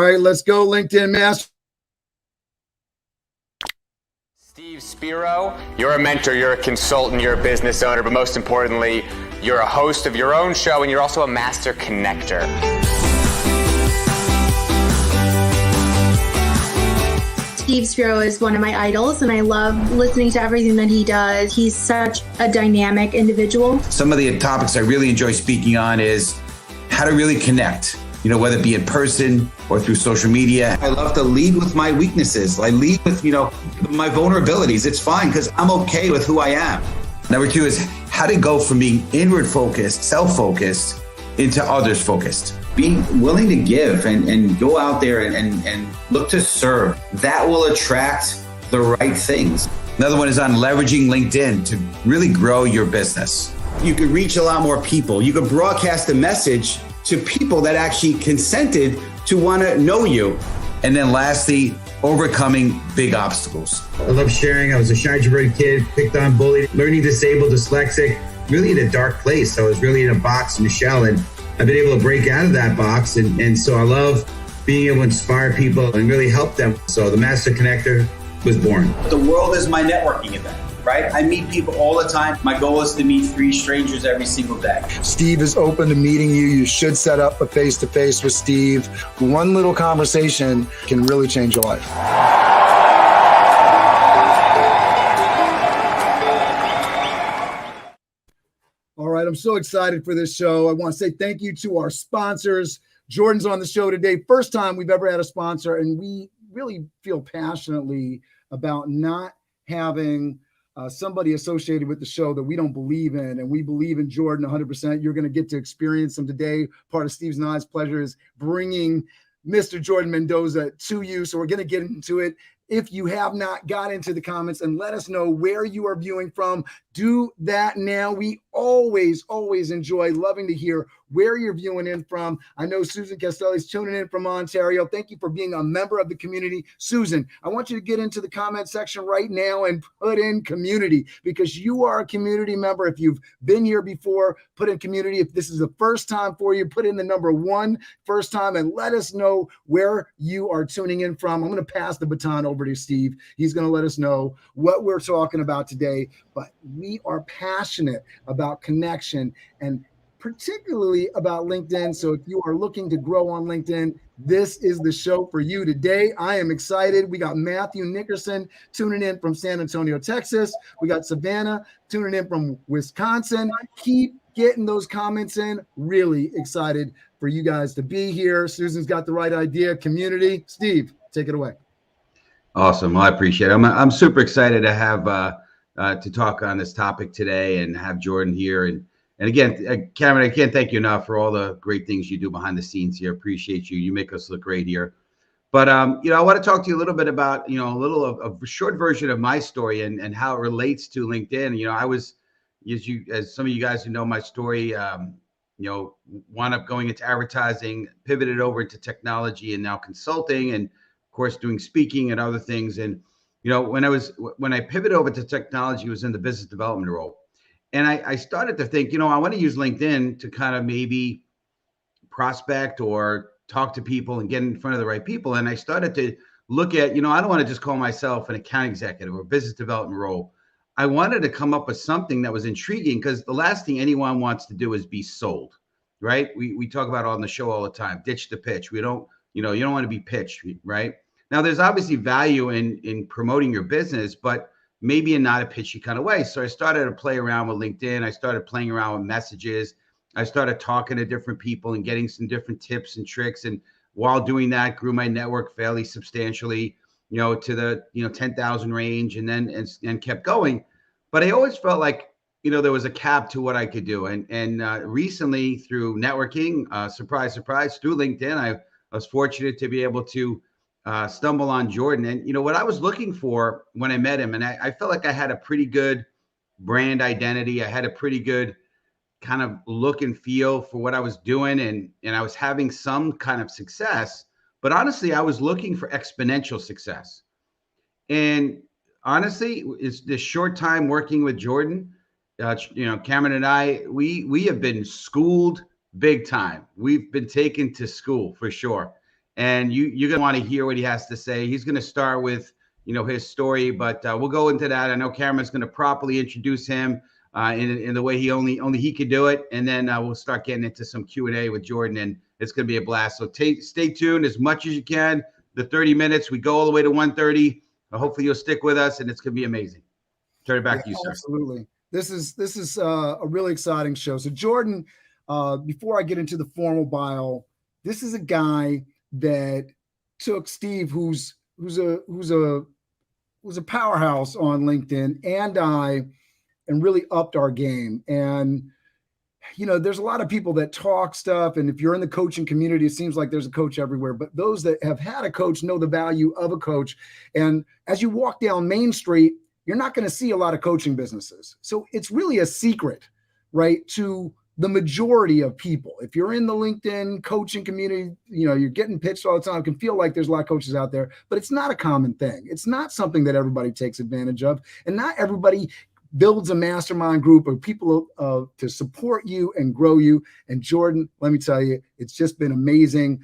right, let's go, LinkedIn Master. Steve Spiro, you're a mentor, you're a consultant, you're a business owner, but most importantly, you're a host of your own show and you're also a master connector. Steve Spiro is one of my idols, and I love listening to everything that he does. He's such a dynamic individual. Some of the topics I really enjoy speaking on is how to really connect, whether it be in person or through social media. I love to lead with my weaknesses. I lead with, my vulnerabilities. It's fine because I'm okay with who I am. Number 2 is how to go from being inward focused, self-focused, into others focused. Being willing to give and go out there and look to serve. That will attract the right things. Another one is on leveraging LinkedIn to really grow your business. You could reach a lot more people. You could broadcast a message to people that actually consented to want to know you. And then lastly, overcoming big obstacles. I love sharing. I was a shy, introverted kid, picked on, bullied, learning disabled, dyslexic, really in a dark place. I was really in a box, in a shell, and I've been able to break out of that box. And so I love being able to inspire people and really help them. So the Master Connector was born. The world is my networking event, right? I meet people all the time. My goal is to meet 3 strangers every single day. Steve is open to meeting you. You should set up a face-to-face with Steve. One little conversation can really change your life. All right, I'm so excited for this show. I want to say thank you to our sponsors. Jordan's on the show today. First time we've ever had a sponsor, and we really feel passionately about not having somebody associated with the show that we don't believe in, and we believe in Jordan 100%. You're going to get to experience him today. Part of Steve's and I's pleasure is bringing Mr. Jordan Mendoza to you, so we're going to get into it. If you have not got into the comments and let us know where you are viewing from, do that now. We always enjoy loving to hear where you're viewing in from. I know Susan Castelli's tuning in from Ontario. Thank you for being a member of the community. Susan, I want you to get into the comment section right now and put in community, because you are a community member. If you've been here before, put in community. If this is the first time for you, put in the number 1 first time and let us know where you are tuning in from. I'm going to pass the baton over to Steve. He's going to let us know what we're talking about today, but we are passionate about connection and particularly about LinkedIn. So if you are looking to grow on LinkedIn, this is the show for you today. I am excited. We got Matthew Nickerson tuning in from San Antonio, Texas. We got Savannah tuning in from Wisconsin. Keep getting those comments in. Really excited for you guys to be here. Susan's got the right idea. Community. Steve, take it away. Awesome. Well, I appreciate it. I'm super excited to have to talk on this topic today and have Jordan here. And again, Cameron, I can't thank you enough for all the great things you do behind the scenes here. Appreciate you. You make us look great here. But I want to talk to you a little bit about a little of a short version of my story and how it relates to LinkedIn. I was, as some of you guys who know my story, wound up going into advertising, pivoted over to technology, and now consulting, and of course doing speaking and other things. And when I pivoted over to technology, it was in the business development role. And I started to think, I want to use LinkedIn to kind of maybe prospect or talk to people and get in front of the right people. And I started to look at, I don't want to just call myself an account executive or business development role. I wanted to come up with something that was intriguing, because the last thing anyone wants to do is be sold, right? We talk about it on the show all the time, ditch the pitch. We don't, you don't want to be pitched, right? Now, there's obviously value in promoting your business, but maybe in not a pitchy kind of way. So I started to play around with LinkedIn. I started playing around with messages. I started talking to different people and getting some different tips and tricks. And while doing that, grew my network fairly substantially, to the 10,000 range, and then and kept going. But I always felt like there was a cap to what I could do. And recently, through networking, surprise, through LinkedIn, I was fortunate to be able to stumble on Jordan. And what I was looking for when I met him, and I felt like I had a pretty good brand identity. I had a pretty good kind of look and feel for what I was doing, and I was having some kind of success. But honestly, I was looking for exponential success. And honestly, it's this short time working with Jordan, Cameron and I, we have been schooled big time. We've been taken to school for sure. and you're going to want to hear what he has to say. He's going to start with, his story, but we'll go into that. I know Cameron's going to properly introduce him in the way he only he could do it, and then we'll start getting into some Q&A with Jordan, and it's going to be a blast. So stay tuned as much as you can. The 30 minutes, we go all the way to 1:30. Hopefully you'll stick with us, and it's going to be amazing. Turn it back to you, sir. Absolutely. This is a really exciting show. So Jordan, before I get into the formal bio, this is a guy that took Steve, who's a powerhouse on LinkedIn, and really upped our game. And there's a lot of people that talk stuff, and if you're in the coaching community, it seems like there's a coach everywhere. But those that have had a coach know the value of a coach. And as you walk down Main Street, you're not going to see a lot of coaching businesses. So it's really a secret, right, to the majority of people. If you're in the LinkedIn coaching community, you're getting pitched all the time. It can feel like there's a lot of coaches out there, but it's not a common thing. It's not something that everybody takes advantage of, and not everybody builds a mastermind group of people to support you and grow you. And Jordan, let me tell you, it's just been amazing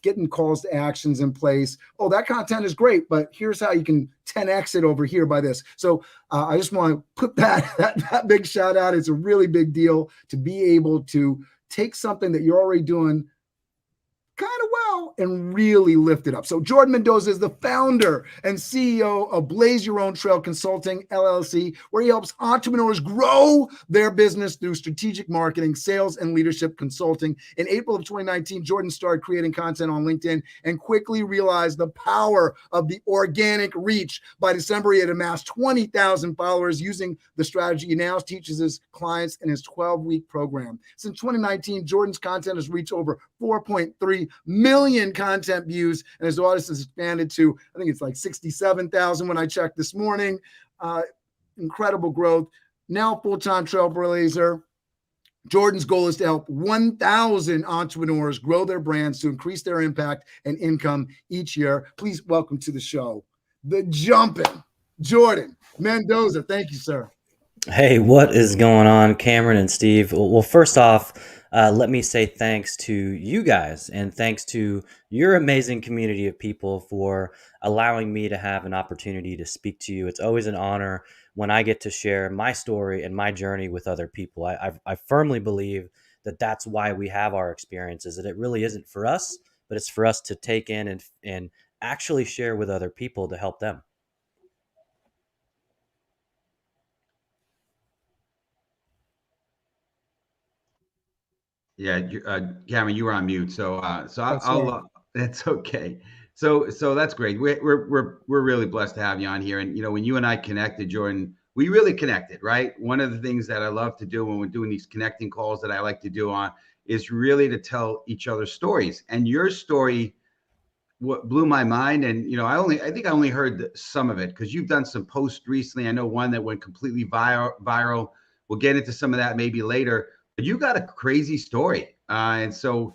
getting calls to actions in place. Oh, that content is great, but here's how you can 10x it over here by this. So I just want to put that big shout out. It's a really big deal to be able to take something that you're already doing kind of well and really lift it up. So Jordan Mendoza is the founder and CEO of Blaze Your Own Trail Consulting, LLC, where he helps entrepreneurs grow their business through strategic marketing, sales, and leadership consulting. In April of 2019, Jordan started creating content on LinkedIn and quickly realized the power of the organic reach. By December, he had amassed 20,000 followers using the strategy he now teaches his clients in his 12-week program. Since 2019, Jordan's content has reached over 4.3 million content views, and his audience has expanded to, I think it's like 67,000 when I checked this morning. Incredible growth. Now full-time trailblazer. Jordan's goal is to help 1,000 entrepreneurs grow their brands to increase their impact and income each year. Please welcome to the show, the jumping Jordan Mendoza. Thank you, sir. Hey, what is going on, Cameron and Steve? Well, first off, let me say thanks to you guys and thanks to your amazing community of people for allowing me to have an opportunity to speak to you. It's always an honor when I get to share my story and my journey with other people. I firmly believe that that's why we have our experiences, that it really isn't for us, but it's for us to take in and actually share with other people to help them. Yeah, Cameron, you were on mute, so That's I'll that's okay. So that's great. We're really blessed to have you on here. And when you and I connected, Jordan, we really connected, right? One of the things that I love to do when we're doing these connecting calls that I like to do on is really to tell each other stories. And your story, what blew my mind, and I think I only heard some of it because you've done some posts recently. I know one that went completely viral. We'll get into some of that maybe later. But you got a crazy story. And so,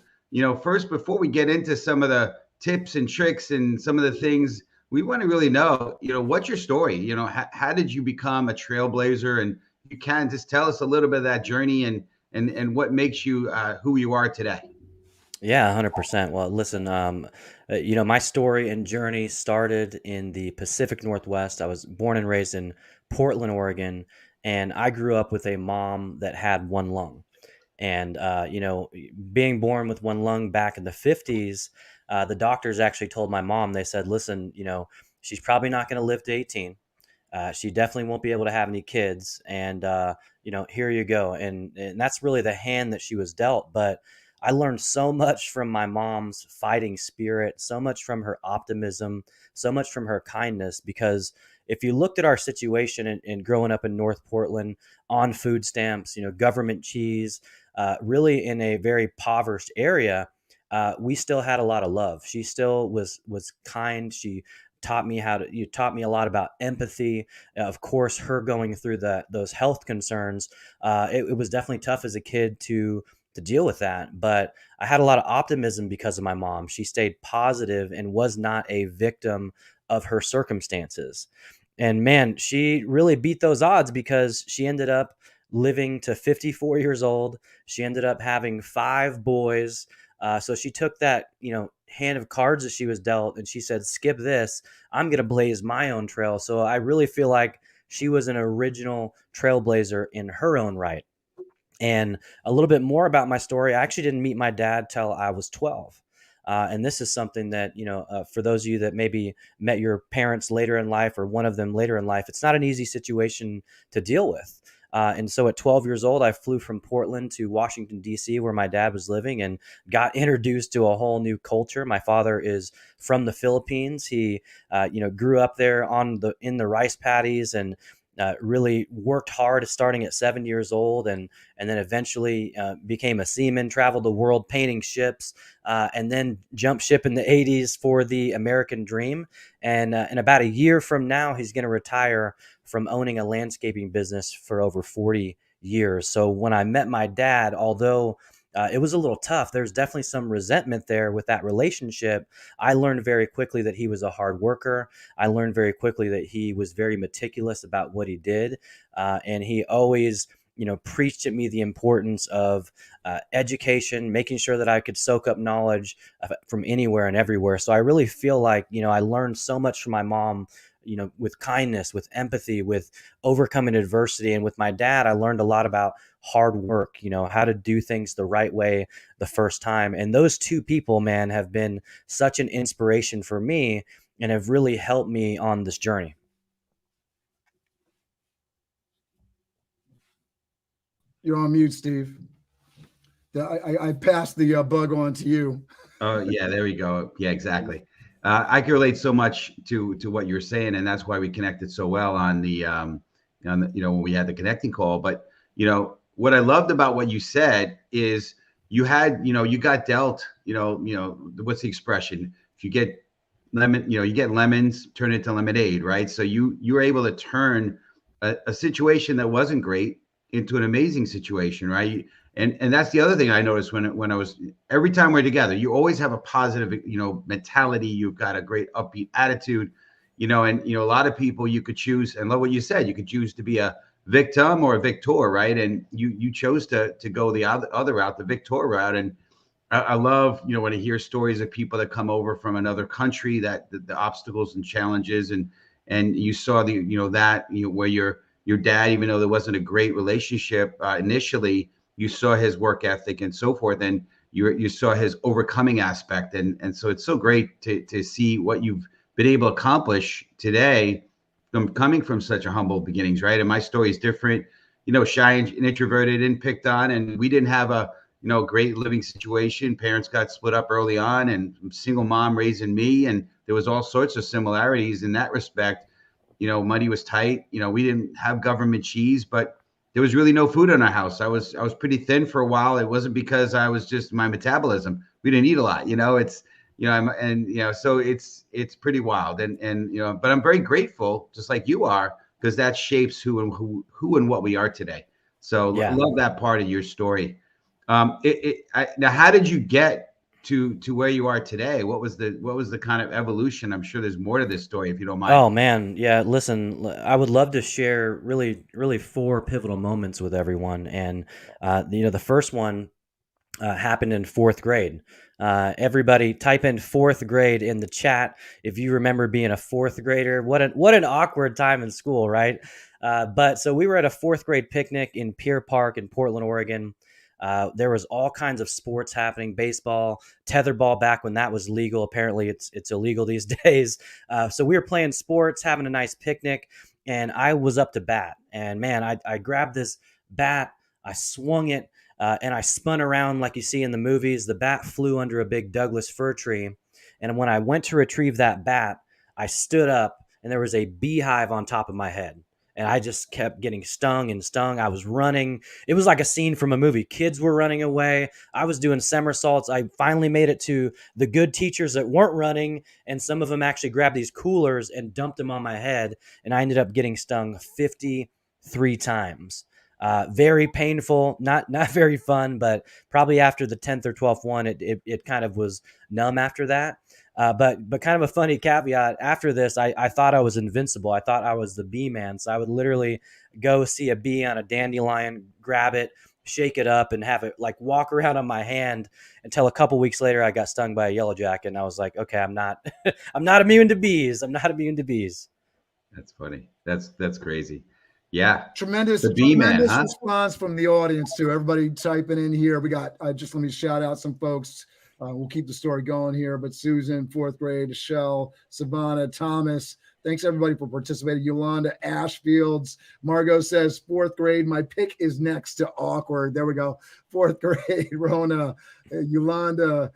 first, before we get into some of the tips and tricks and some of the things, we want to really know, what's your story? How did you become a trailblazer? And you can just tell us a little bit of that journey and what makes you who you are today. Yeah, 100%. Well, listen, my story and journey started in the Pacific Northwest. I was born and raised in Portland, Oregon, and I grew up with a mom that had one lung. And, being born with one lung back in the 50s, the doctors actually told my mom, they said, listen, she's probably not going to live to 18. She definitely won't be able to have any kids. And, here you go. And that's really the hand that she was dealt. But I learned so much from my mom's fighting spirit, so much from her optimism, so much from her kindness, because if you looked at our situation in growing up in North Portland on food stamps, government cheese, really in a very impoverished area, we still had a lot of love. She still was kind. She taught me a lot about empathy. Of course, her going through those health concerns, it was definitely tough as a kid to deal with that. But I had a lot of optimism because of my mom. She stayed positive and was not a victim of her circumstances. And man, she really beat those odds because she ended up living to 54 years old. She ended up having 5 boys. So she took that, hand of cards that she was dealt, and she said, skip this. I'm going to blaze my own trail. So I really feel like she was an original trailblazer in her own right. And a little bit more about my story. I actually didn't meet my dad till I was 12. And this is something that, for those of you that maybe met your parents later in life or one of them later in life, it's not an easy situation to deal with. And so at 12 years old, I flew from Portland to Washington, D.C., where my dad was living, and got introduced to a whole new culture. My father is from the Philippines. He, grew up there in the rice paddies, and really worked hard starting at 7 years old, and then eventually became a seaman, traveled the world painting ships, and then jumped ship in the 80s for the American dream. And in about a year from now, he's going to retire from owning a landscaping business for over 40 years. So when I met my dad, although it was a little tough, there's definitely some resentment there with that relationship. I learned very quickly that he was a hard worker. I learned very quickly that he was very meticulous about what he did. And he always, preached at me the importance of education, making sure that I could soak up knowledge from anywhere and everywhere. So I really feel like, I learned so much from my mom, with kindness, with empathy, with overcoming adversity. And with my dad, I learned a lot about hard work, how to do things the right way the first time. And those two people, man, have been such an inspiration for me and have really helped me on this journey. You're on mute, Steve. I passed the bug on to you. Oh yeah, there we go. Yeah, exactly. I can relate so much to what you're saying, and that's why we connected so well on the when we had the connecting call. But what I loved about what you said is you got dealt. What's the expression? If you get you get lemons, turn it into lemonade, right? So you were able to turn a situation that wasn't great into an amazing situation, right? And that's the other thing I noticed when I was, every time we're together, you always have a positive, mentality. You've got a great upbeat attitude, and a lot of people you could choose, and love what you said, you could choose to be a victim or a victor, right? And you chose to go the other route, the victor route. And I love, when I hear stories of people that come over from another country, that the obstacles and challenges, and you saw where your dad, even though there wasn't a great relationship initially, you saw his work ethic and so forth, and you saw his overcoming aspect, and so it's so great to see what you've been able to accomplish today, from coming from such a humble beginnings, right? And my story is different, shy and introverted and picked on, and we didn't have a great living situation. Parents got split up early on, and single mom raising me, and there was all sorts of similarities in that respect. Money was tight. We didn't have government cheese, but there was really no food in our house. I was pretty thin for a while. It wasn't because I was just my metabolism. We didn't eat a lot, so it's pretty wild. And but I'm very grateful, just like you are, because that shapes who and what we are today. So yeah. I love that part of your story. Now, how did you get to where you are today? What was the kind of evolution? I'm sure there's more to this story, if you don't mind. Oh man, yeah. Listen, I would love to share really 4 pivotal moments with everyone. And the first one happened in 4th grade. Everybody type in 4th grade in the chat if you remember being a 4th grader. What an awkward time in school, right? But so we were at a 4th grade picnic in Pier Park in Portland, Oregon. There was all kinds of sports happening, baseball, tetherball back when that was legal. Apparently it's illegal these days. So we were playing sports, having a nice picnic, and I was up to bat. And man, I grabbed this bat, I swung it, and I spun around like you see in the movies. The bat flew under a big Douglas fir tree. And when I went to retrieve that bat, I stood up and there was a beehive on top of my head. And I just kept getting stung and stung. I was running. It was like a scene from a movie. Kids were running away. I was doing somersaults. I finally made it to the good teachers that weren't running. And some of them actually grabbed these coolers and dumped them on my head. And I ended up getting stung 53 times. Very painful, not very fun, but probably after the 10th or 12th one, it kind of was numb after that. But kind of a funny caveat, after this, I thought I was invincible. I thought I was the bee man. So I would literally go see a bee on a dandelion, grab it, shake it up and have it like walk around on my hand until a couple weeks later I got stung by a yellow jacket, and I was like, okay, I'm not I'm not immune to bees. I'm not immune to bees. That's funny. That's crazy. Yeah. Tremendous, The bee man, tremendous huh? response from the audience too. Everybody typing in here. We got just let me shout out some folks. We'll keep the story going here. But Susan, fourth grade, Michelle, Savannah, Thomas. Thanks everybody for participating. Yolanda Ashfields. Margot says fourth grade. My pick is next to awkward. There we go. Fourth grade. Rona, Yolanda.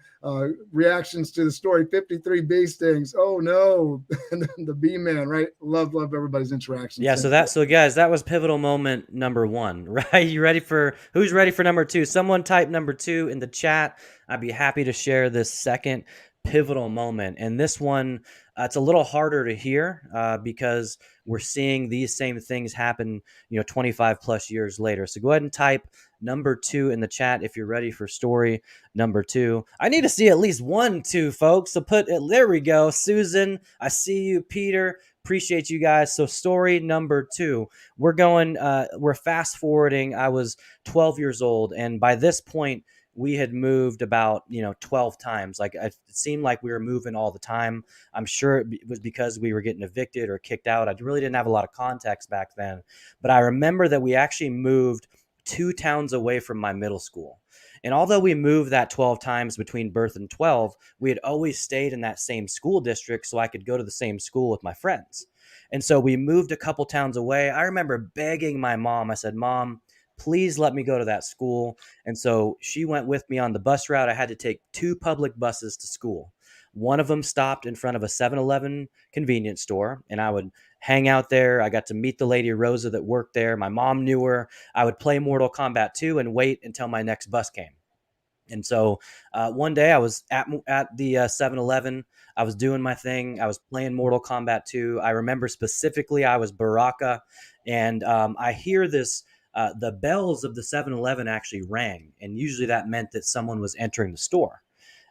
Reactions to the story. 53 bee stings. Oh no, the bee man. Right. Love everybody's interactions. Yeah. So guys, that was pivotal moment number 1, right? You ready for who's ready for number 2? Someone type number 2 in the chat. I'd be happy to share this second pivotal moment. And this one, it's a little harder to hear because we're seeing these same things happen, 25 plus years later. So go ahead and type number 2 in the chat if you're ready for story number 2. I need to see at least 1, 2 folks. So there we go. Susan, I see you. Peter, appreciate you guys. So story number 2, we're fast forwarding. I was 12 years old. And by this point, we had moved about 12 times. Like it seemed like we were moving all the time. I'm sure it was because we were getting evicted or kicked out. I really didn't have a lot of context back then, but I remember that we actually moved 2 towns away from my middle school. And although we moved that 12 times between birth and 12, we had always stayed in that same school district so I could go to the same school with my friends. And so we moved a couple towns away. I remember begging my mom. I said, Mom, please let me go to that school. And so she went with me on the bus route. I had to take 2 public buses to school. One of them stopped in front of a 7-Eleven convenience store, and I would hang out there. I got to meet the lady Rosa that worked there. My mom knew her. I would play Mortal Kombat 2 and wait until my next bus came. And so one day I was at the 7-Eleven. I was doing my thing. I was playing Mortal Kombat 2. I remember specifically I was Baraka, and I hear this. The bells of the 7-Eleven actually rang, and usually that meant that someone was entering the store.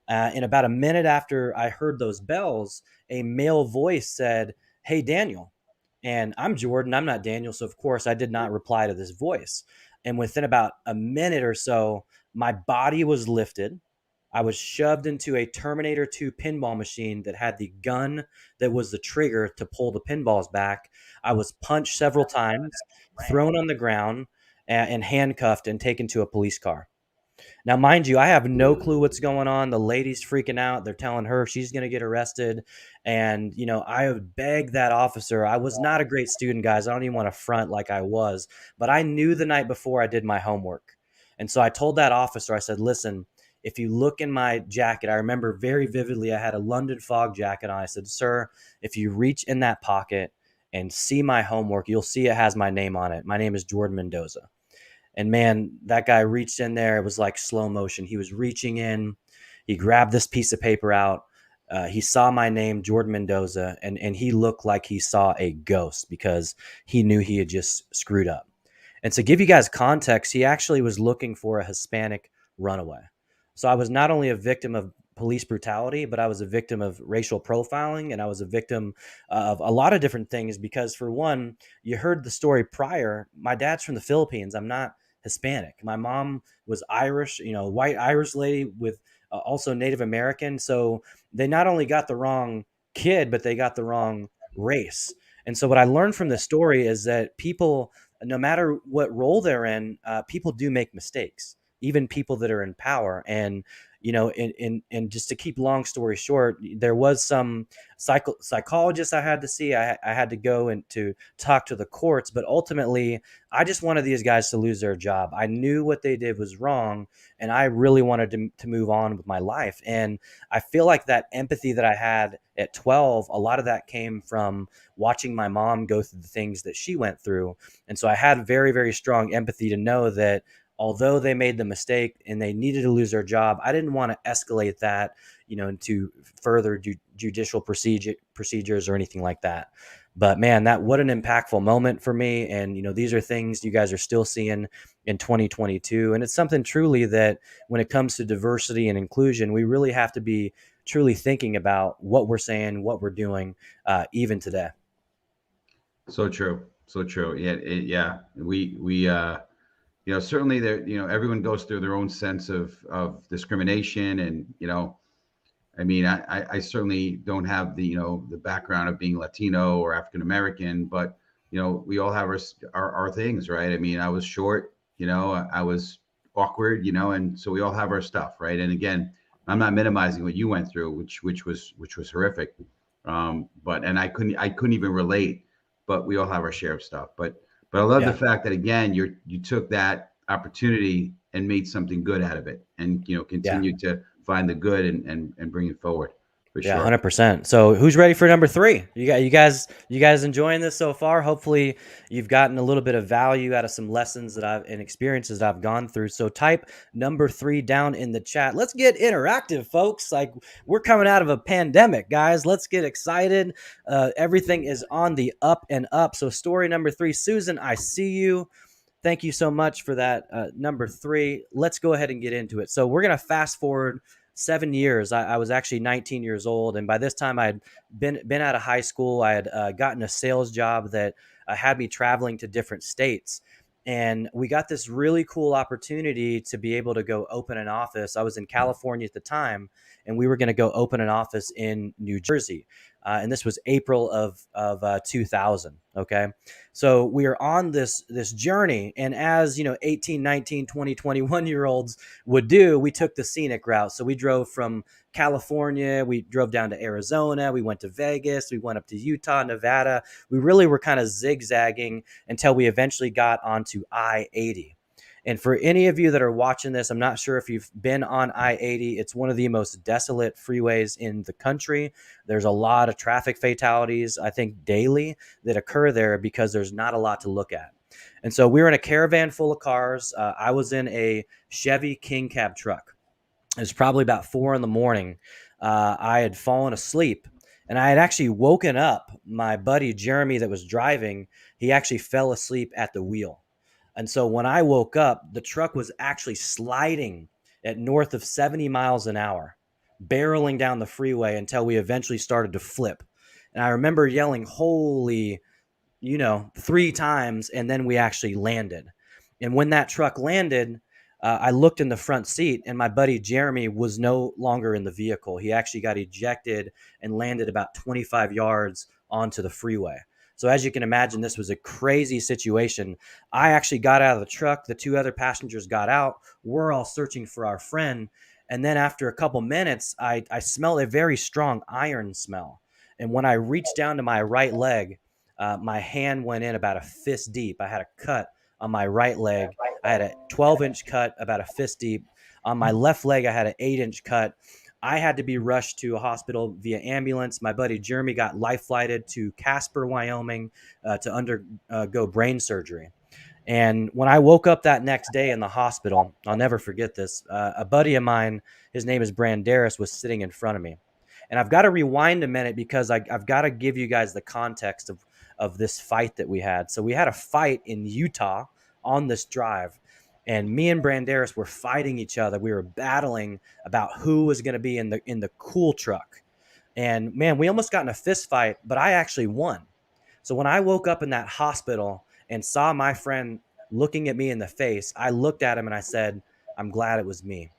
And about a minute after I heard those bells, a male voice said, "Hey, Daniel." And I'm Jordan. I'm not Daniel. So, of course, I did not reply to this voice. And within about a minute or so, my body was lifted. I was shoved into a Terminator 2 pinball machine that had the gun that was the trigger to pull the pinballs back. I was punched several times, thrown on the ground, and handcuffed and taken to a police car. Now, mind you, I have no clue what's going on. The lady's freaking out. They're telling her she's going to get arrested. And, I would beg that officer. I was not a great student, guys. I don't even want to front like I was. But I knew the night before I did my homework. And so I told that officer, I said, listen, if you look in my jacket, I remember very vividly, I had a London Fog jacket on. I said, sir, if you reach in that pocket and see my homework, you'll see it has my name on it. My name is Jordan Mendoza. And man, that guy reached in there. It was like slow motion. He was reaching in. He grabbed this piece of paper out. He saw my name, Jordan Mendoza, and he looked like he saw a ghost because he knew he had just screwed up. And to give you guys context, he actually was looking for a Hispanic runaway. So I was not only a victim of police brutality, but I was a victim of racial profiling, and I was a victim of a lot of different things because, for one, you heard the story prior. My dad's from the Philippines. I'm not Hispanic. My mom was Irish, white Irish lady with also Native American. So they not only got the wrong kid, but they got the wrong race. And so what I learned from this story is that people, no matter what role they're in, people do make mistakes, even people that are in power. And and just to keep long story short, there was some psychologist I had to see. I had to go and to talk to the courts, but ultimately, I just wanted these guys to lose their job. I knew what they did was wrong, and I really wanted to move on with my life. And I feel like that empathy that I had at 12, a lot of that came from watching my mom go through the things that she went through. And so I had very, very strong empathy to know that although they made the mistake and they needed to lose their job, I didn't want to escalate that, into further judicial procedures or anything like that. But man, what an impactful moment for me. And, these are things you guys are still seeing in 2022. And it's something truly that when it comes to diversity and inclusion, we really have to be truly thinking about what we're saying, what we're doing, even today. So true. So true. Yeah. certainly there, everyone goes through their own sense of discrimination. And, I mean, I certainly don't have the background of being Latino or African American, but, we all have our things, right? I mean, I was short, I was awkward, and so we all have our stuff, right? And again, I'm not minimizing what you went through, which was horrific. And I couldn't even relate, but we all have our share of stuff. But I love the fact that, again, you took that opportunity and made something good out of it, and continue to find the good and bring it forward. For sure. 100%. So who's ready for number 3? You guys enjoying this so far? Hopefully you've gotten a little bit of value out of some lessons and experiences that I've gone through. So type number 3 down in the chat. Let's get interactive, folks. Like, we're coming out of a pandemic, guys. Let's get excited. Everything is on the up and up. So story number 3, Susan, I see you. Thank you so much for that. Number 3. Let's go ahead and get into it. So we're going to fast forward 7 years. I was actually 19 years old. And by this time I had been out of high school. I had gotten a sales job that had me traveling to different states. And we got this really cool opportunity to be able to go open an office. I was in California at the time, and we were going to go open an office in New Jersey. And this was April of 2000. Okay. So we are on this journey. And as 18, 19, 20, 21-year-olds would do, we took the scenic route. So we drove from California, we drove down to Arizona, we went to Vegas, we went up to Utah, Nevada. We really were kind of zigzagging until we eventually got onto I-80. And for any of you that are watching this, I'm not sure if you've been on I-80. It's one of the most desolate freeways in the country. There's a lot of traffic fatalities, I think, daily that occur there because there's not a lot to look at. And so we were in a caravan full of cars. I was in a Chevy King Cab truck. It was probably about 4 a.m. I had fallen asleep, and I had actually woken up my buddy Jeremy that was driving. He actually fell asleep at the wheel. And so when I woke up, the truck was actually sliding at north of 70 miles an hour, barreling down the freeway until we eventually started to flip. And I remember yelling, "Holy," 3 times, and then we actually landed. And when that truck landed, I looked in the front seat, and my buddy Jeremy was no longer in the vehicle. He actually got ejected and landed about 25 yards onto the freeway. So as you can imagine, this was a crazy situation. I actually got out of the truck. The 2 other passengers got out. We're all searching for our friend. And then after a couple minutes, I smelled a very strong iron smell. And when I reached down to my right leg, my hand went in about a fist deep. I had a cut on my right leg. I had a 12-inch cut about a fist deep. On my left leg, I had an 8-inch cut. I had to be rushed to a hospital via ambulance. My buddy Jeremy got life flighted to Casper, Wyoming, to undergo brain surgery. And when I woke up that next day in the hospital, I'll never forget this. A buddy of mine, his name is Branderis, was sitting in front of me. And I've got to rewind a minute because I've got to give you guys the context of this fight that we had. So we had a fight in Utah on this drive. And me and Branderis were fighting each other. We were battling about who was going to be in the cool truck. And man, we almost got in a fist fight, but I actually won. So when I woke up in that hospital and saw my friend looking at me in the face, I looked at him and I said, "I'm glad it was me."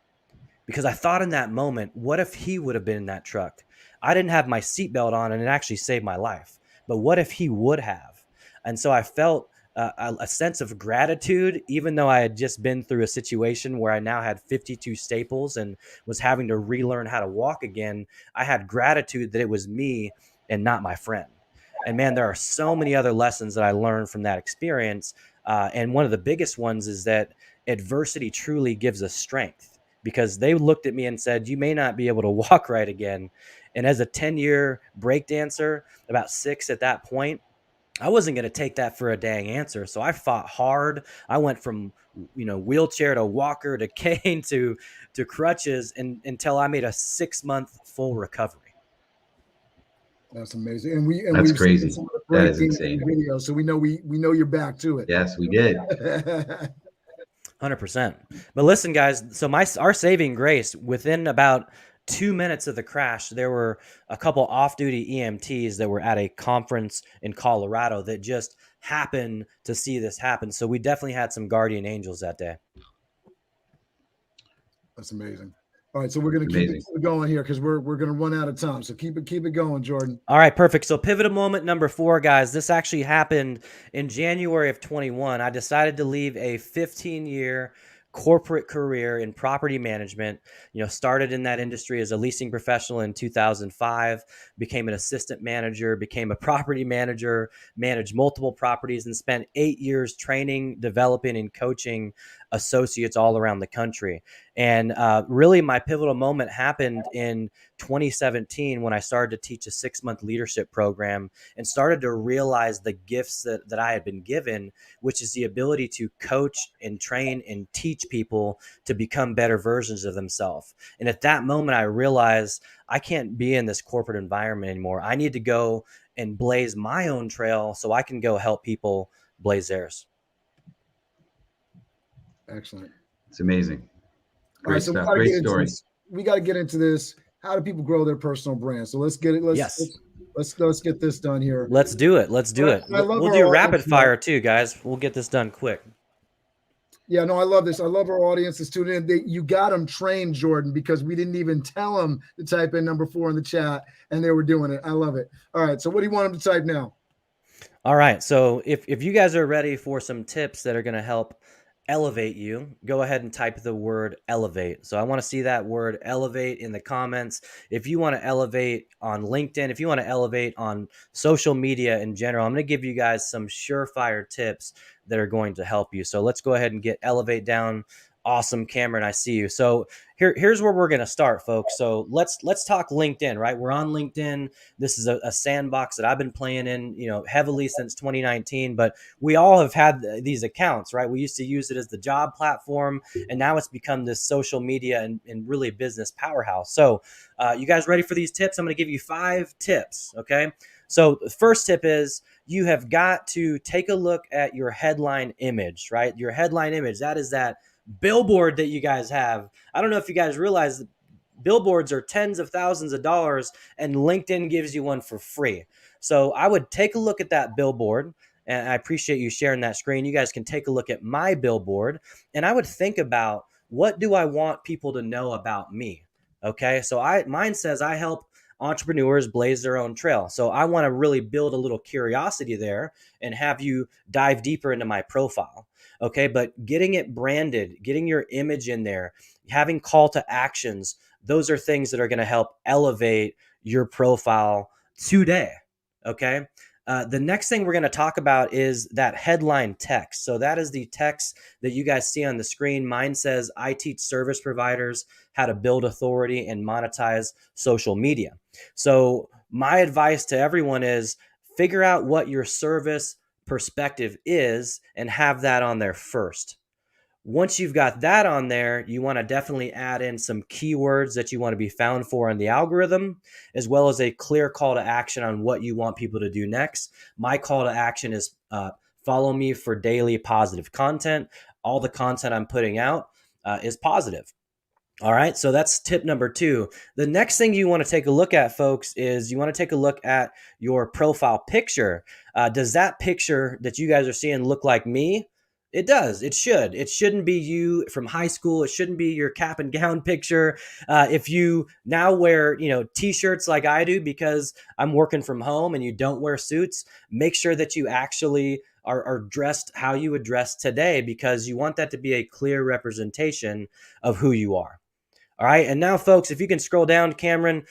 Because I thought in that moment, what if he would have been in that truck? I didn't have my seatbelt on and it actually saved my life. But what if he would have? And so I felt a sense of gratitude, even though I had just been through a situation where I now had 52 staples and was having to relearn how to walk again. I had gratitude that it was me and not my friend. And man, there are so many other lessons that I learned from that experience. And one of the biggest ones is that adversity truly gives us strength, because they looked at me and said, "You may not be able to walk right again." And as a 10-year break dancer, about 6 at that point, I wasn't going to take that for a dang answer. So I fought hard. I went from, wheelchair to walker to cane to crutches until I made a 6-month full recovery. That's amazing. And that's we've crazy. Seen some of the that is insane. video, so we know you're back to it. Yes, we did. 100%. But listen, guys, so our saving grace, within about 2 minutes of the crash, there were a couple off-duty EMTs that were at a conference in Colorado that just happened to see this happen. So we definitely had some guardian angels that day. That's amazing. All right, so we're going to keep it going here because we're going to run out of time. So keep it going, Jordan. All right, perfect. So pivotal moment number 4, guys. This actually happened in January of 21. I decided to leave a 15-year corporate career in property management. Started in that industry as a leasing professional in 2005, became an assistant manager, became a property manager, managed multiple properties, and spent 8 years training, developing, and coaching associates all around the country. And really my pivotal moment happened in 2017 when I started to teach a 6-month leadership program and started to realize the gifts that I had been given, which is the ability to coach and train and teach people to become better versions of themselves. And at that moment, I realized I can't be in this corporate environment anymore. I need to go and blaze my own trail so I can go help people blaze theirs. Excellent. It's amazing. Great stuff. Great story. We got to get into this. How do people grow their personal brand? So let's get it. Let's get this done here. Let's do it. We'll do rapid fire too, guys. We'll get this done quick. Yeah, no, I love this. I love our audience that's tuning in. You got them trained, Jordan, because we didn't even tell them to type in number 4 in the chat, and they were doing it. I love it. All right, so what do you want them to type now? All right, so if you guys are ready for some tips that are going to help elevate you, go ahead and type the word elevate. So I want to see that word elevate in the comments. If you want to elevate on LinkedIn, if you want to elevate on social media in general, I'm going to give you guys some surefire tips that are going to help you. So let's go ahead and get elevate down. Awesome, Cameron, I see you. So here's where we're going to start, folks. So let's talk LinkedIn, right? We're on LinkedIn. This is a sandbox that I've been playing in, heavily since 2019, but we all have had these accounts, right? We used to use it as the job platform, and now it's become this social media and really business powerhouse. So you guys ready for these tips? I'm going to give you 5 tips, okay? So the first tip is you have got to take a look at your headline image, right? Your headline image, that is that billboard that you guys have. I don't know if you guys realize that billboards are tens of thousands of dollars and LinkedIn gives you one for free. So I would take a look at that billboard, and I appreciate you sharing that screen. You guys can take a look at my billboard, and I would think about, what do I want people to know about me? Okay, so mine says I help entrepreneurs blaze their own trail. So I want to really build a little curiosity there and have you dive deeper into my profile. Okay, but getting it branded, getting your image in there, having call to actions, those are things that are going to help elevate your profile today. Okay. The next thing we're going to talk about is that headline text. So that is the text that you guys see on the screen. Mine says, I teach service providers how to build authority and monetize social media. So my advice to everyone is figure out what your service perspective is and have that on there first. Once you've got that on there, you want to definitely add in some keywords that you want to be found for in the algorithm, as well as a clear call to action on what you want people to do next. My call to action is follow me for daily positive content. All the content I'm putting out is positive. All right, so that's tip number 2. The next thing you want to take a look at, folks, is you want to take a look at your profile picture. Does that picture that you guys are seeing look like me? It does. It should. It shouldn't be you from high school. It shouldn't be your cap and gown picture. If you now wear, t-shirts like I do because I'm working from home and you don't wear suits, make sure that you actually are dressed how you would dress today, because you want that to be a clear representation of who you are. All right. And now, folks, if you can scroll down, Cameron,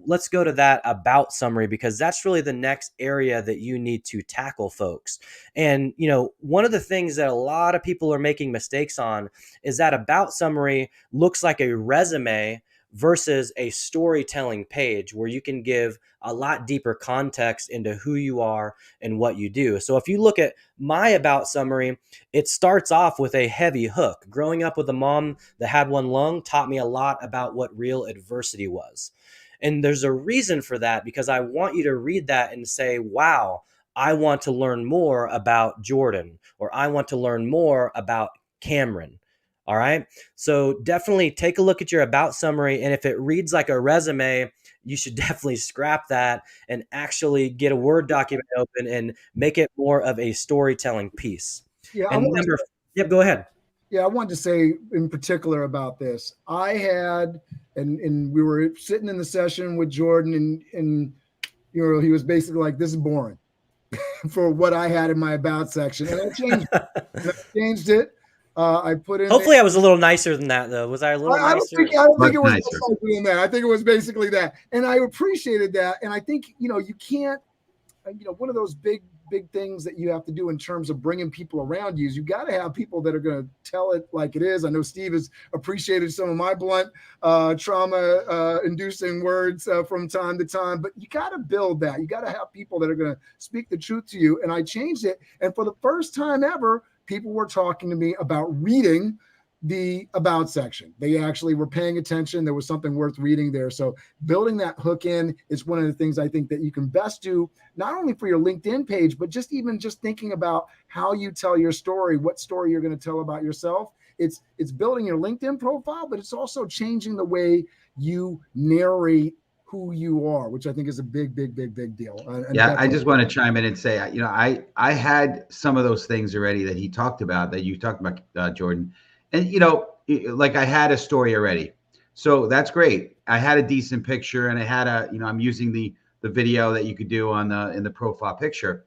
let's go to that about summary, because that's really the next area that you need to tackle, folks. And, one of the things that a lot of people are making mistakes on is that about summary looks like a resume versus a storytelling page where you can give a lot deeper context into who you are and what you do. So if you look at my about summary, it starts off with a heavy hook. Growing up with a mom that had one lung taught me a lot about what real adversity was. And there's a reason for that, because I want you to read that and say, wow, I want to learn more about Jordan, or I want to learn more about Cameron. All right. So definitely take a look at your about summary. And if it reads like a resume, you should definitely scrap that and actually get a Word document open and make it more of a storytelling piece. Yeah, And yep, go ahead. Yeah, I wanted to say in particular about this. I had, and we were sitting in the session with Jordan, and he was basically like, "This is boring," for what I had in my about section, and I changed it. I put in. Hopefully, I was a little nicer than that, though. Was I a little nicer? I don't think it was nicer than that. I think it was basically that, and I appreciated that. And I think you can't. One of those big things that you have to do in terms of bringing people around you is you got to have people that are going to tell it like it is. I know Steve has appreciated some of my blunt trauma inducing words from time to time, but you got to build that. You got to have people that are going to speak the truth to you. And I changed it. And for the first time ever, people were talking to me about reading the about section. They actually were paying attention. There was something worth reading there. So building that hook in is one of the things I think that you can best do, not only for your LinkedIn page, but just thinking about how you tell your story, what story you're going to tell about yourself. It's building your LinkedIn profile, but it's also changing the way you narrate who you are, which I think is a big deal. Yeah, I just want to chime in and say, I had some of those things already that he talked about, that you talked about, Jordan. And, like I had a story already. So that's great. I had a decent picture, and I had I'm using the video that you could do in the profile picture.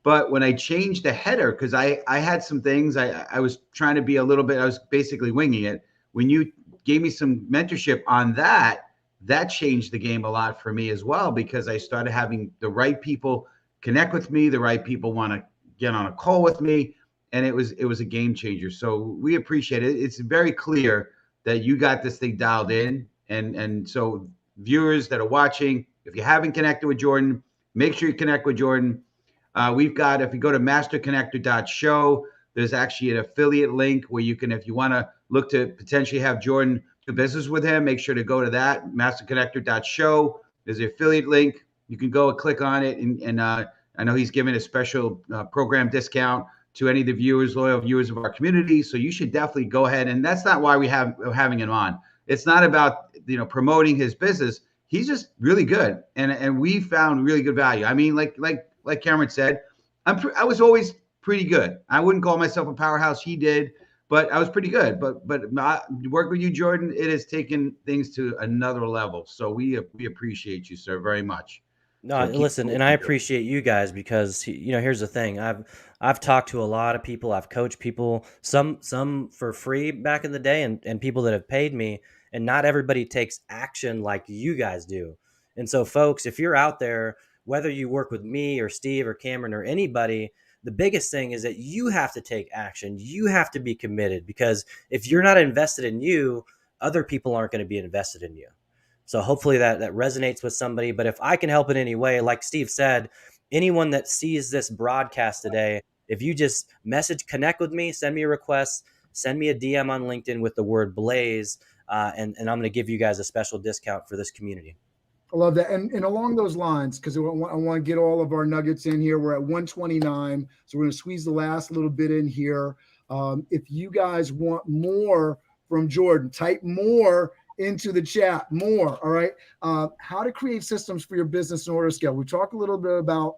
But when I changed the header, because I had some things, I was trying to be a little bit, I was basically winging it. When you gave me some mentorship on that changed the game a lot for me as well, because I started having the right people connect with me, the right people want to get on a call with me. And it was a game changer. So we appreciate it. It's very clear that you got this thing dialed in. And so viewers that are watching, if you haven't connected with Jordan, make sure you connect with Jordan. We've got, if you go to masterconnector.show, there's actually an affiliate link where you can, if you want to look to potentially have Jordan do business with him, make sure to go to that, masterconnector.show. There's an affiliate link. You can go and click on it. And I know he's giving a special program discount to any of the loyal viewers of our community. So you should definitely go ahead. And that's not why we're having him on. It's not about, promoting his business. He's just really good. And we found really good value. I mean, like Cameron said, I was always pretty good. I wouldn't call myself a powerhouse. He did, but I was pretty good. But work with you, Jordan, it has taken things to another level. So we appreciate you, sir, very much. No, So listen, and I appreciate you guys, because here's the thing. I've talked to a lot of people. I've coached people, some for free back in the day, and people that have paid me, and not everybody takes action like you guys do. And so, folks, if you're out there, whether you work with me or Steve or Cameron or anybody, the biggest thing is that you have to take action. You have to be committed, because if you're not invested in you, other people aren't going to be invested in you. So hopefully that resonates with somebody. But if I can help in any way, like Steve said, anyone that sees this broadcast today, if you just connect with me, send me a request, send me a DM on LinkedIn with the word Blaze, and I'm going to give you guys a special discount for this community. I love that. And along those lines, because I want to get all of our nuggets in here. We're at 129. So we're going to squeeze the last little bit in here. If you guys want more from Jordan, type more into the chat, more. All right. How to create systems for your business in order to scale. We talked a little bit about,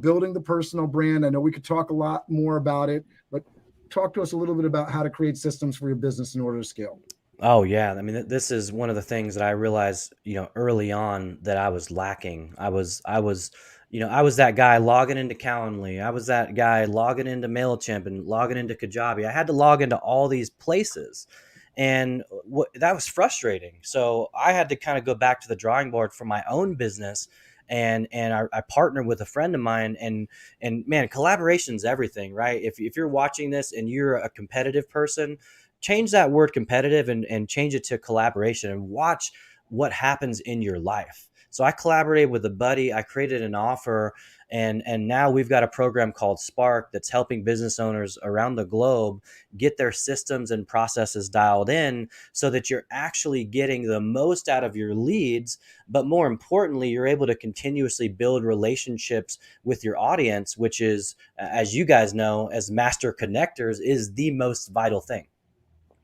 building the personal brand. I know we could talk a lot more about it, but talk to us a little bit about how to create systems for your business in order to scale. Oh yeah. I mean, this is one of the things that I realized, early on that I was lacking. I was that guy logging into Calendly. I was that guy logging into MailChimp and logging into Kajabi. I had to log into all these places. And that was frustrating. So I had to kind of go back to the drawing board for my own business. And I partnered with a friend of mine, and man, collaboration's everything, right? If you're watching this and you're a competitive person, change that word competitive and change it to collaboration, and watch what happens in your life. So I collaborated with a buddy. I created an offer, and now we've got a program called Spark that's helping business owners around the globe get their systems and processes dialed in, so that you're actually getting the most out of your leads. But more importantly, you're able to continuously build relationships with your audience, which is, as you guys know, as master connectors, is the most vital thing.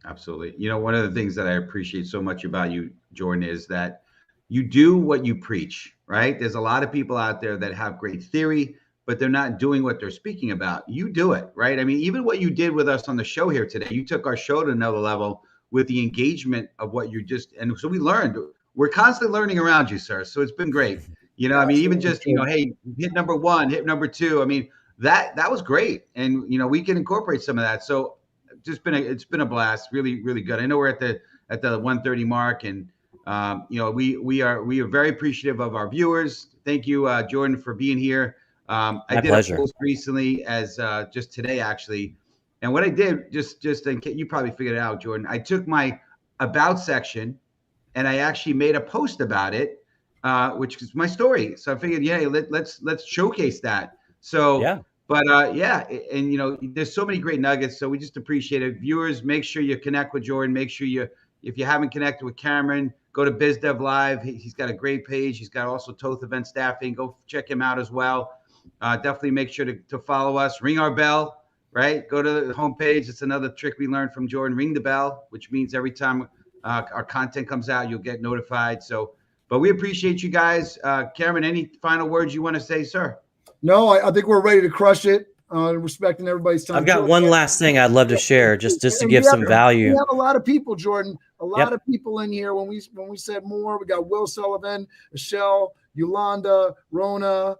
Absolutely. You know, one of the things that I appreciate so much about you, Jordan, is that you do what you preach, right? There's a lot of people out there that have great theory, but they're not doing what they're speaking about. You do it, right? I mean, even what you did with us on the show here today, you took our show to another level with the engagement of what you just, and so we learned. We're constantly learning around you, sir. So it's been great. You know, I mean, even just, you know, hey, hit number one, hit number two. I mean, that was great. And, you know, we can incorporate some of that. So it's been a blast. Really, really good. I know we're at the 1:30 mark, and you know, we are very appreciative of our viewers. Thank you, Jordan, for being here. I did pleasure. a post recently, as just today actually, and what I did, just in case, you probably figured it out, Jordan. I took my about section, and I actually made a post about it, which is my story. So I figured, yeah, let's showcase that. So Yeah. But yeah, and you know, there's so many great nuggets. So we just appreciate it. Viewers, make sure you connect with Jordan. Make sure if you haven't connected with Cameron, go to BizDev Live. He's got a great page. He's got also Toth Event Staffing. Go check him out as well. Definitely make sure to follow us. Ring our bell, right? Go to the homepage. It's another trick we learned from Jordan. Ring the bell, which means every time our content comes out, you'll get notified. So, but we appreciate you guys. Cameron, any final words you want to say, sir? No, I think we're ready to crush it. Respecting everybody's time. I've got one last thing I'd love to share, just to give some value. We have a lot of people, Jordan. A lot of people in here. When we said more, we got Will Sullivan, Michelle, Yolanda, Rona,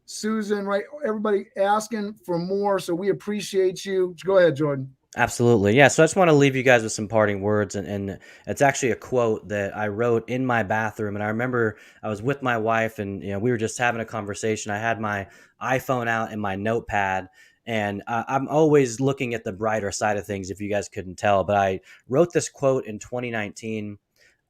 Susan. Right, everybody asking for more. So we appreciate you. Go ahead, Jordan. Absolutely. Yeah. So I just want to leave you guys with some parting words. And it's actually a quote that I wrote in my bathroom. And I remember I was with my wife, and you know, we were just having a conversation. I had my iPhone out and my notepad, and I'm always looking at the brighter side of things, if you guys couldn't tell. But I wrote this quote in 2019.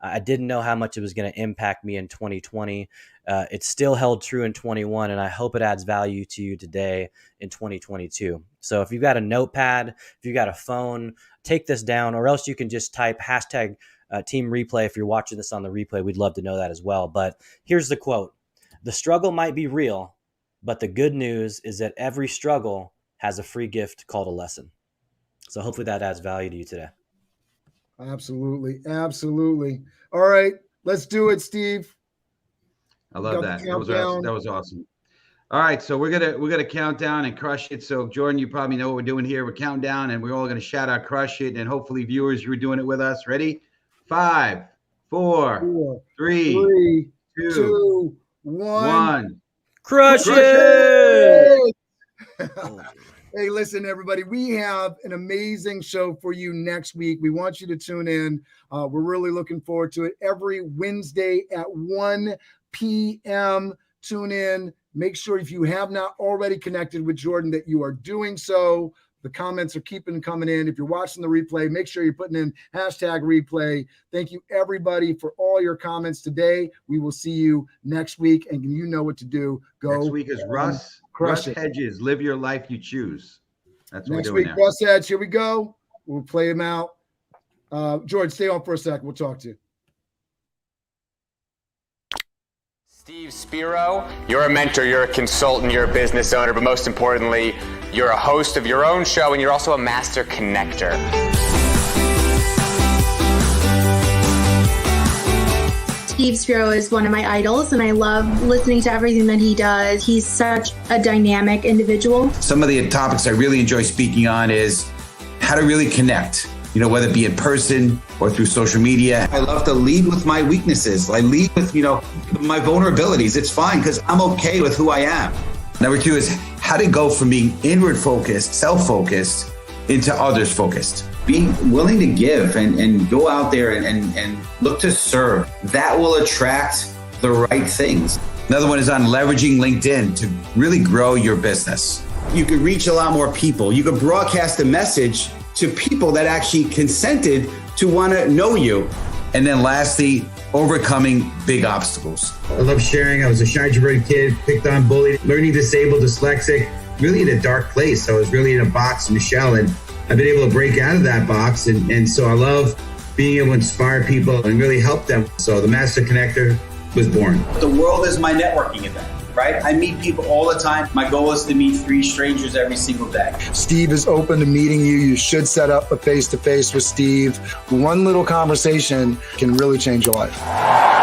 I didn't know how much it was going to impact me in 2020. It's still held true in 21, and I hope it adds value to you today in 2022. So if you've got a notepad, if you've got a phone, take this down, or else you can just type hashtag Team Replay. If you're watching this on the replay, we'd love to know that as well. But here's the quote: "The struggle might be real, but the good news is that every struggle has a free gift called a lesson." So hopefully that adds value to you today. Absolutely. Absolutely. All right, let's do it, Steve. I love that. That was awesome. All right, so we're gonna count down and crush it. So Jordan, you probably know what we're doing here. We're counting down, and we're all gonna shout out "crush it," and hopefully viewers, you were doing it with us. Ready? 5, 4, 3, 2, 1. Crush it! Hey, listen, everybody, we have an amazing show for you next week. We want you to tune in. We're really looking forward to it. Every Wednesday at 1 p.m. Tune in. Make sure, if you have not already connected with Jordan, that you are doing so. The comments are keeping coming in. If you're watching the replay, make sure you're putting in hashtag replay. Thank you, everybody, for all your comments today. We will see you next week, and you know what to do. Go. Next week is Russ Hedges. Live your life you choose. That's what next we're doing week. now. Russ Hedges. Here we go. We'll play him out. George, stay on for a second. We'll talk to you. Steve Spiro, you're a mentor, you're a consultant, you're a business owner, but most importantly, you're a host of your own show, and you're also a master connector. Steve Spiro is one of my idols, and I love listening to everything that he does. He's such a dynamic individual. Some of the topics I really enjoy speaking on is how to really connect, you know, whether it be in person or through social media. I love to lead with my weaknesses. I lead with, you know, my vulnerabilities. It's fine because I'm okay with who I am. Number 2 is how to go from being inward focused, self-focused, into others focused. Being willing to give and go out there and look to serve. That will attract the right things. Another one is on leveraging LinkedIn to really grow your business. You could reach a lot more people. You could broadcast a message to people that actually consented to want to know you. And then lastly, overcoming big obstacles. I love sharing. I was a shy, introverted kid, picked on, bullied, learning disabled, dyslexic, really in a dark place. I was really in a box, in a shell, and I've been able to break out of that box. And so I love being able to inspire people and really help them. So the Master Connector was born. The world is my networking event. right? I meet people all the time. My goal is to meet 3 strangers every single day. Steve is open to meeting you. You should set up a face-to-face with Steve. One little conversation can really change your life.